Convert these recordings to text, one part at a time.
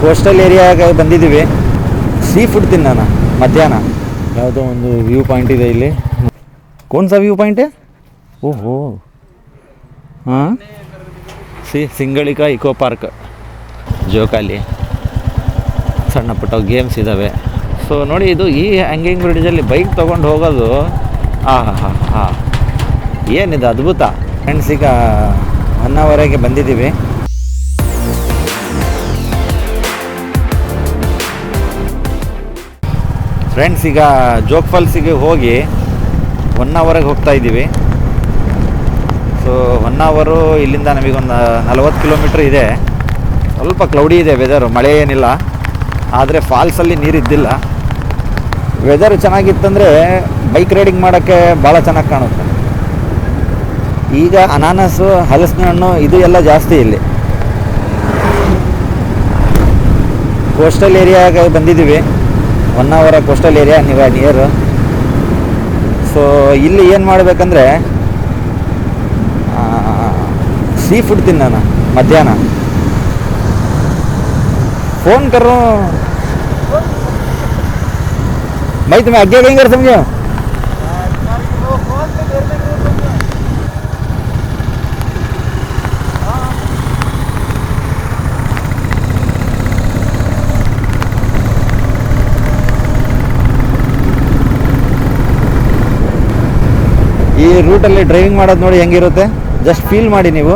Coastal ಏರಿಯಾಗೆ ಬಂದಿದ್ದೀವಿ. Sea food ತಿನ್ನೋಣ ಮಧ್ಯಾಹ್ನ. ಯಾವುದೋ ಒಂದು ವ್ಯೂ ಪಾಯಿಂಟ್ ಇದೆ ಇಲ್ಲಿ. ಕೌನ್ ಸಾ ವ್ಯೂ ಪಾಯಿಂಟ್? ಓಹೋ ಹಾಂ, ಸಿಂಗಳಿಕಾ ಇಕೋ ಪಾರ್ಕ್, ಜೋಕಾಲಿ, ಸಣ್ಣ ಪುಟ್ಟ ಗೇಮ್ಸ್ ಇದ್ದಾವೆ. ಸೊ ನೋಡಿ, ಇದು ಈ ಹ್ಯಾಂಗಿಂಗ್ ಬ್ರಿಡ್ಜಲ್ಲಿ ಬೈಕ್ ತೊಗೊಂಡು ಹೋಗೋದು ಏನಿದೆ ಅದ್ಭುತ. ಫ್ರೆಂಡ್ಸ್, ಈಗ ಹೊನ್ನಾವರಿಗೆ ಬಂದಿದ್ದೀವಿ. ಫ್ರೆಂಡ್ಸ್, ಈಗ ಜೋಗ್ ಫಾಲ್ಸಿಗೆ ಹೋಗಿ ಹೊನ್ನಾವರಿಗೆ ಹೋಗ್ತಾ ಇದ್ದೀವಿ. ಸೊ ಹೊನ್ನಾವರು ಇಲ್ಲಿಂದ ನಮಗೊಂದು 40 ಕಿಲೋಮೀಟ್ರ್ ಇದೆ. ಸ್ವಲ್ಪ ಕ್ಲೌಡಿ ಇದೆ ವೆದರು, ಮಳೆ ಏನಿಲ್ಲ. ಆದರೆ ಫಾಲ್ಸಲ್ಲಿ ನೀರಿದ್ದಿಲ್ಲ. ವೆದರ್ ಚೆನ್ನಾಗಿತ್ತಂದರೆ ಬೈಕ್ ರೈಡಿಂಗ್ ಮಾಡೋಕ್ಕೆ ಭಾಳ ಚೆನ್ನಾಗಿ ಕಾಣುತ್ತೆ. ಈಗ ಅನಾನಸು, ಹಲಸಿನ ಹಣ್ಣು ಇದು ಎಲ್ಲ ಜಾಸ್ತಿ ಇಲ್ಲಿ. ಕೋಸ್ಟಲ್ ಏರಿಯಾಗೆ ಬಂದಿದ್ದೀವಿ. Honnavar coastal area near. So ಇಲ್ಲಿ ಏನು ಮಾಡಬೇಕಂದ್ರೆ सी फूड ತಿನ್ನೋಣ ಮಧ್ಯಾಹ್ನ. फ़ोन कर रहा हूँ भाई, तुम्हें आगे कहीं कर समझो. ಈ ರೂಟಲ್ಲಿ ಡ್ರೈವಿಂಗ್ ಮಾಡೋದು ನೋಡಿ ಹೆಂಗಿರುತ್ತೆ, ಜಸ್ಟ್ ಫೀಲ್ ಮಾಡಿ ನೀವು.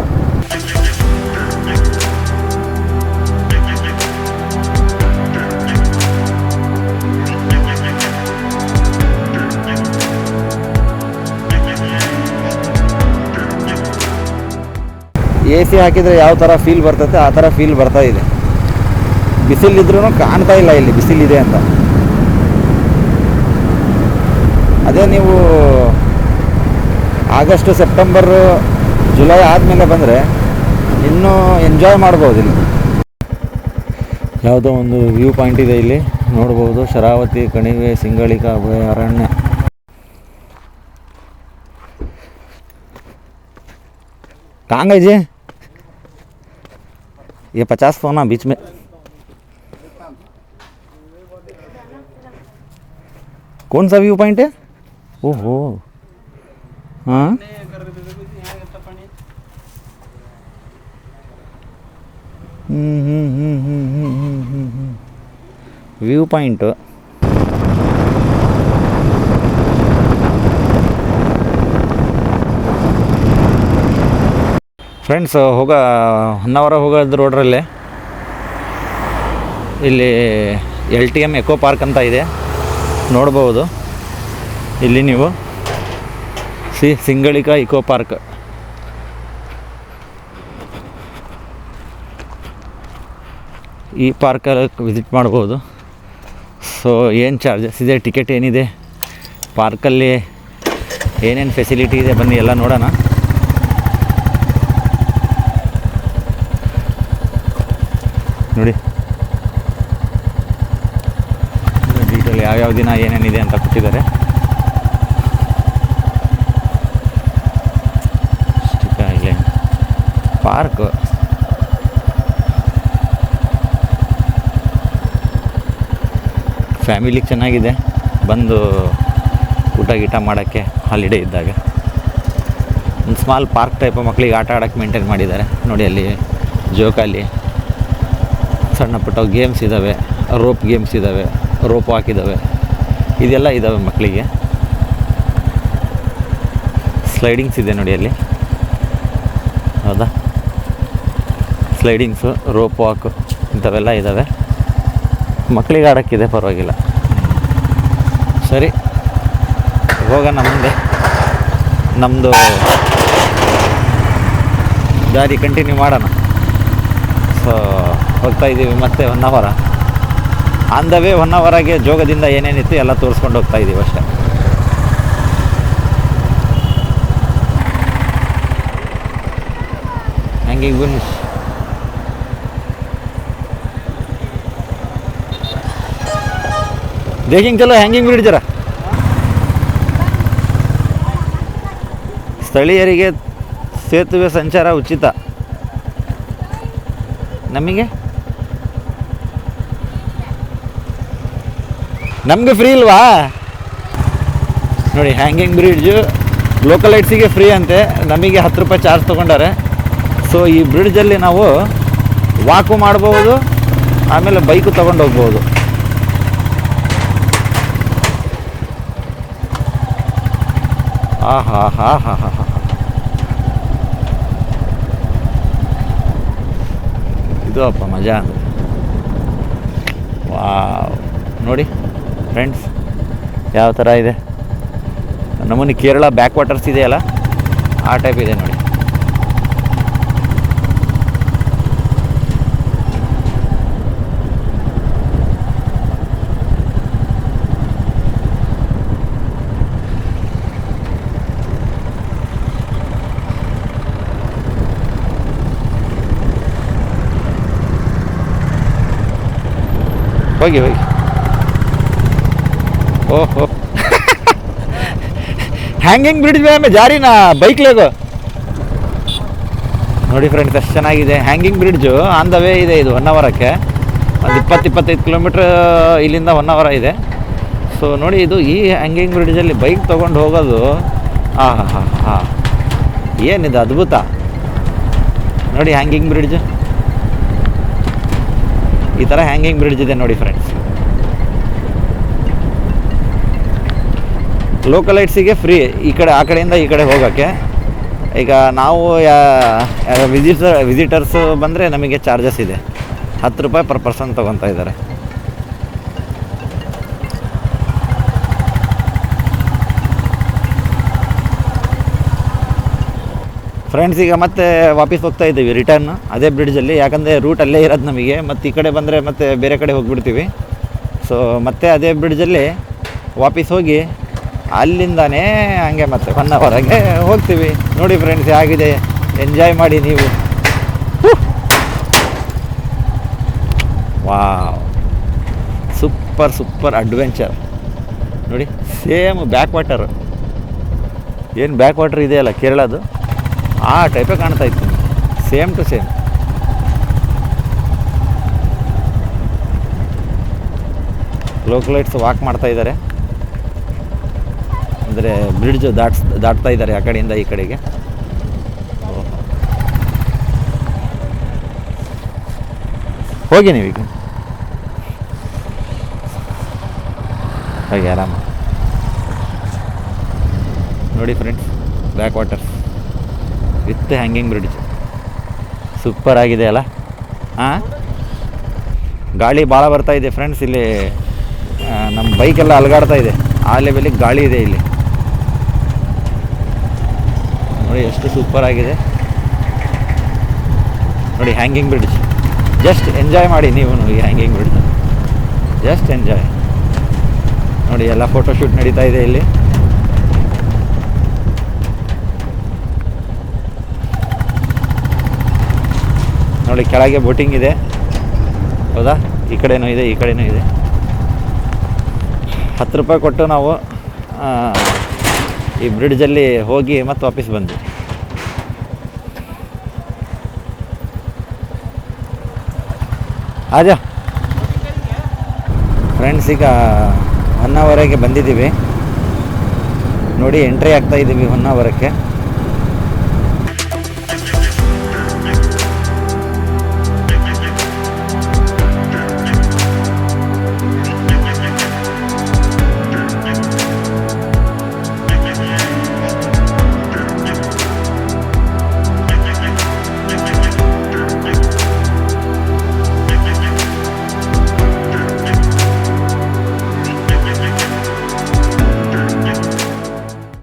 ಎ ಸಿ ಹಾಕಿದರೆ ಯಾವ ಥರ ಫೀಲ್ ಬರ್ತೈತೆ ಆ ಥರ ಫೀಲ್ ಬರ್ತಾ ಇದೆ. ಬಿಸಿಲಿದ್ರೂ ಕಾಣ್ತಾ ಇಲ್ಲ ಇಲ್ಲಿ ಬಿಸಿಲಿದೆ ಅಂತ. ಅದೇ ನೀವು ಆಗಸ್ಟು, ಸೆಪ್ಟೆಂಬರು, ಜುಲೈ ಆದಮೇಲೆ ಬಂದರೆ ಇನ್ನೂ ಎಂಜಾಯ್ ಮಾಡ್ಬೋದು ಇಲ್ಲಿ. ಯಾವುದೋ ಒಂದು ವ್ಯೂ ಪಾಯಿಂಟ್ ಇದೆ ಇಲ್ಲಿ ನೋಡ್ಬೋದು. ಶರಾವತಿ ಕಣಿವೆ ಸಿಂಗಳಿಕಾ ಅಭಯಾರಣ್ಯ. कहाँ गए जी? ये 50 फोना बीच में. कौन सा व्यू पॉइंट है? ओहो हाँ, व्यू पॉइंट. ಫ್ರೆಂಡ್ಸ್, ಹೊನ್ನಾವರ ಹೋಗೋದು ರೋಡ್ರಲ್ಲೇ ಇಲ್ಲಿ LTM ಎಕೋ ಪಾರ್ಕ್ ಅಂತ ಇದೆ, ನೋಡ್ಬೋದು. ಇಲ್ಲಿ ನೀವು ಸಿಂಗಳಿಕಾ ಇಕೋ ಪಾರ್ಕ್. ಈ ಪಾರ್ಕಲ್ಲಿ ವಿಸಿಟ್ ಮಾಡ್ಬೋದು. ಸೊ ಏನು ಚಾರ್ಜಸ್ ಇದೆ, ಟಿಕೆಟ್ ಏನಿದೆ, ಪಾರ್ಕಲ್ಲಿ ಏನೇನು ಫೆಸಿಲಿಟಿ ಇದೆ, ಬನ್ನಿ ಎಲ್ಲ ನೋಡೋಣ. ನೋಡಿ ಡೀಟೇಲ್ ಯಾವ್ಯಾವ ದಿನ ಏನೇನಿದೆ ಅಂತ ಕೊಟ್ಟಿದ್ದಾರೆ. Island park. ಫ್ಯಾಮಿಲಿಗೆ ಚೆನ್ನಾಗಿದೆ, ಬಂದು ಊಟ ಗೀಟ ಮಾಡೋಕ್ಕೆ ಹಾಲಿಡೇ ಇದ್ದಾಗ. ಒಂದು ಸ್ಮಾಲ್ ಪಾರ್ಕ್ ಟೈಪ್ ಮಕ್ಕಳಿಗೆ ಆಟ ಆಡೋಕ್ಕೆ ಮೇಂಟೈನ್ ಮಾಡಿದ್ದಾರೆ ನೋಡಿ. ಅಲ್ಲಿ ಜೋಕಾಲಿ, ಸಣ್ಣ ಪುಟ್ಟ ಗೇಮ್ಸ್ ಇದ್ದಾವೆ, ರೋಪ್ ಗೇಮ್ಸ್ ಇದ್ದಾವೆ, ರೋಪ್ ವಾಕ್ ಇದ್ದಾವೆ, ಇದೆಲ್ಲ ಇದ್ದಾವೆ ಮಕ್ಕಳಿಗೆ. ಸ್ಲೈಡಿಂಗ್ಸ್ ಇದೆ ನೋಡಿ ಅಲ್ಲಿ, ಹೌದಾ? ಸ್ಲೈಡಿಂಗ್ಸು, ರೋಪ್ ವಾಕು ಇಂಥವೆಲ್ಲ ಇದ್ದಾವೆ. ಮಕ್ಕಳಿಗೆ ಆಡೋಕ್ಕಿದೆ, ಪರವಾಗಿಲ್ಲ. ಸರಿ, ಹೋಗೋಣ ಮುಂದೆ. ನಮ್ಮದು ದಾರಿ ಕಂಟಿನ್ಯೂ ಮಾಡೋಣ. ಸೊ ಹೋಗ್ತಾ ಇದ್ದೀವಿ ಮತ್ತೆ ಹೊನ್ನಾವರ. ಆನ್ ದ ವೇ ಹೊನ್ನಾವರಗೆ ಜೋಗದಿಂದ ಏನೇನಿತ್ತು ಎಲ್ಲ ತೋರಿಸ್ಕೊಂಡು ಹೋಗ್ತಾ ಇದ್ದೀವಿ ಅಷ್ಟೇ. Hanging bridge. देखेंगे चलो ಹ್ಯಾಂಗಿಂಗ್ ಬ್ರಿಡ್ಜ್ ಜರ. ಸ್ಥಳೀಯರಿಗೆ ಸೇತುವೆ ಸಂಚಾರ ಉಚಿತ. ನಮಗೆ ನಮಗೆ ಫ್ರೀ ಇಲ್ವಾ? ನೋಡಿ ಹ್ಯಾಂಗಿಂಗ್ ಬ್ರಿಡ್ಜು ಲೋಕಲೈಟ್ಸಿಗೆ ಫ್ರೀ ಅಂತೆ, ನಮಗೆ 10 ರೂಪಾಯಿ ಚಾರ್ಜ್ ತೊಗೊಂಡಾರೆ. ಸೊ ಈ ಬ್ರಿಡ್ಜಲ್ಲಿ ನಾವು ವಾಕು ಮಾಡ್ಬೋದು, ಆಮೇಲೆ ಬೈಕು ತೊಗೊಂಡು ಹೋಗ್ಬೋದು. ಆಹಾ ಹಾ ಹಾ ಹಾ ಹಾ, ಇದು ಅಪ್ಪ ಮಜಾ ಅಂದರೆ. ವಾವ್, ನೋಡಿ ಫ್ರೆಂಡ್ಸ್ ಯಾವ ಥರ ಇದೆ. ನಮ್ಮನ್ನು ಕೇರಳ ಬ್ಯಾಕ್ ವಾಟರ್ಸ್ ಇದೆಯಲ್ಲ, ಆ ಟೈಪ್ ಇದೆ ನೋಡಿ. ಹೋಗಿ ಹೋಗಿ. ಓಹೋ ಹ್ಯಾಂಗಿಂಗ್ ಬ್ರಿಡ್ಜ್ ಮೇಲೆ ಜಾರಿ ನಾ ಬೈಕ್ ಲೇಗೋ. ನೋಡಿ ಫ್ರೆಂಡ್ಸ್ ಎಷ್ಟು ಚೆನ್ನಾಗಿದೆ. Hanging bridge on the way ಇದೆ. ಇದು 1 ಅವರಕ್ಕೆ ಒಂದು 20-25 ಕಿಲೋಮೀಟ್ರ್ ಇಲ್ಲಿಂದ 1 ಅವರ್ ಇದೆ. ಸೊ ನೋಡಿ, ಇದು ಈ ಹ್ಯಾಂಗಿಂಗ್ ಬ್ರಿಡ್ಜಲ್ಲಿ ಬೈಕ್ ತೊಗೊಂಡು ಹೋಗೋದು ಆಹಾ ಹಾ ಹಾ, ಏನಿದೆ ಅದ್ಭುತ. ನೋಡಿ ಹ್ಯಾಂಗಿಂಗ್ ಬ್ರಿಡ್ಜ್, ಈ ಥರ ಹ್ಯಾಂಗಿಂಗ್ ಬ್ರಿಡ್ಜ್ ಇದೆ ನೋಡಿ ಫ್ರೆಂಡ್ಸ್. ಲೋಕಲೈಟ್ಸಿಗೆ ಫ್ರೀ, ಈ ಕಡೆ ಆ ಕಡೆಯಿಂದ ಈ ಕಡೆ ಹೋಗೋಕ್ಕೆ. ಈಗ ನಾವು ವಿಸಿಟರ್ಸ್ ಬಂದರೆ ನಮಗೆ ಚಾರ್ಜಸ್ ಇದೆ, 10 ರೂಪಾಯಿ ಪರ್ ಪರ್ಸನ್ ತೊಗೊತಾ ಇದ್ದಾರೆ. ಫ್ರೆಂಡ್ಸ್ ಈಗ ಮತ್ತೆ ವಾಪಸ್ ಹೋಗ್ತಾ ಇದ್ದೀವಿ ರಿಟರ್ನ್ ಅದೇ ಬ್ರಿಡ್ಜಲ್ಲಿ, ಯಾಕಂದರೆ ರೂಟ್ ಅಲ್ಲೇ ಇರೋದು ನಮಗೆ. ಮತ್ತು ಈ ಕಡೆ ಬಂದರೆ ಮತ್ತೆ ಬೇರೆ ಕಡೆ ಹೋಗಿಬಿಡ್ತೀವಿ. ಸೊ ಮತ್ತೆ ಅದೇ ಬ್ರಿಡ್ಜಲ್ಲಿ ವಾಪಸ್ ಹೋಗಿ ಅಲ್ಲಿಂದನೇ ಹಂಗೆ ಮತ್ತೆ 1 ಅವರ್ಗೆ ಹೋಗ್ತೀವಿ. ನೋಡಿ ಫ್ರೆಂಡ್ಸ್ ಹೇಗಿದೆ, ಎಂಜಾಯ್ ಮಾಡಿ ನೀವು. Wow, super super adventure. ನೋಡಿ ಸೇಮ್ ಬ್ಯಾಕ್ ವಾಟರ್, ಏನು ಬ್ಯಾಕ್ ವಾಟರ್ ಇದೆಯಲ್ಲ ಕೇರಳದು, ಆ ಟೈಪೇ ಕಾಣ್ತಾ ಇತ್ತು, same to same. Localites walk ಮಾಡ್ತಾ ಇದ್ದಾರೆ, ಅಂದರೆ ಬ್ರಿಡ್ಜ್ ದಾಟ್ತಾ ಇದ್ದಾರೆ ಆ ಕಡೆಯಿಂದ ಈ ಕಡೆಗೆ. ಹೋಗಿ ನೀವೀಗ ಹಾಗೆ ಆರಾಮ. ನೋಡಿ friends back water with hanging bridge super ಆಗಿದೆ ಅಲ್ಲ. ಹಾಂ, ಗಾಳಿ ಭಾಳ ಬರ್ತಾ ಇದೆ ಫ್ರೆಂಡ್ಸ್. ಇಲ್ಲಿ ನಮ್ಮ ಬೈಕೆಲ್ಲ ಅಲಗಾಡ್ತಾ ಇದೆ, ಆ ಲೆವೆಲಿಗೆ ಗಾಳಿ ಇದೆ ಇಲ್ಲಿ. ನೋಡಿ ಎಷ್ಟು ಸೂಪರ್ ಆಗಿದೆ. ನೋಡಿ ಹ್ಯಾಂಗಿಂಗ್ ಬ್ರಿಡ್ಜ್, ಜಸ್ಟ್ ಎಂಜಾಯ್ ಮಾಡಿ ನೀವು ಈ ಹ್ಯಾಂಗಿಂಗ್ ಬ್ರಿಡ್ಜ್, ಜಸ್ಟ್ ಎಂಜಾಯ್. ನೋಡಿ ಎಲ್ಲ ಫೋಟೋಶೂಟ್ ನಡೀತಾ ಇದೆ ಇಲ್ಲಿ. ನೋಡಿ ಕೆಳಗೆ ಬೋಟಿಂಗ್ ಇದೆ, ಹೌದಾ? ಈ ಕಡೆನೂ ಇದೆ, ಈ ಕಡೆನೂ ಇದೆ. 10 ರೂಪಾಯಿ ಕೊಟ್ಟು ನಾವು ಈ ಬ್ರಿಡ್ಜಲ್ಲಿ ಹೋಗಿ ಮತ್ತೆ ವಾಪಸ್ ಬಂದ್ವಿ. ಆಜಾ ಫ್ರೆಂಡ್ಸ್, ಈಗ 1 ಅವರಿಗೆ ಬಂದಿದ್ದೀವಿ. ನೋಡಿ ಎಂಟ್ರಿ ಆಗ್ತಾ ಇದ್ದೀವಿ 1 ಅವರಕ್ಕೆ.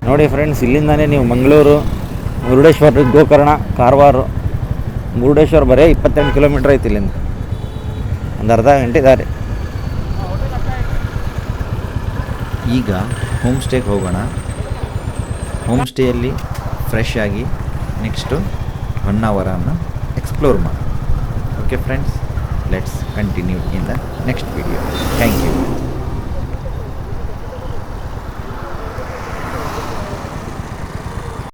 ನೋಡಿ ಫ್ರೆಂಡ್ಸ್, ಇಲ್ಲಿಂದಾನೇ ನೀವು ಮಂಗಳೂರು, ಮುರುಡೇಶ್ವರ, ಗೋಕರ್ಣ, ಕಾರವಾರ, ಮುರುಡೇಶ್ವರ ಬರೀ 28 ಕಿಲೋಮೀಟ್ರ್ ಐತಿ ಇಲ್ಲಿಂದ, ಒಂದು ಅರ್ಧ ಗಂಟೆ ದಾರಿ. ಈಗ ಹೋಮ್ ಸ್ಟೇಗೆ ಹೋಗೋಣ. ಹೋಮ್ ಸ್ಟೇಯಲ್ಲಿ ಫ್ರೆಶ್ ಆಗಿ ನೆಕ್ಸ್ಟು 1 ಅವರನ್ನು ಎಕ್ಸ್ಪ್ಲೋರ್ ಮಾಡೋಣ. Okay friends, let's continue in the next video. Thank you.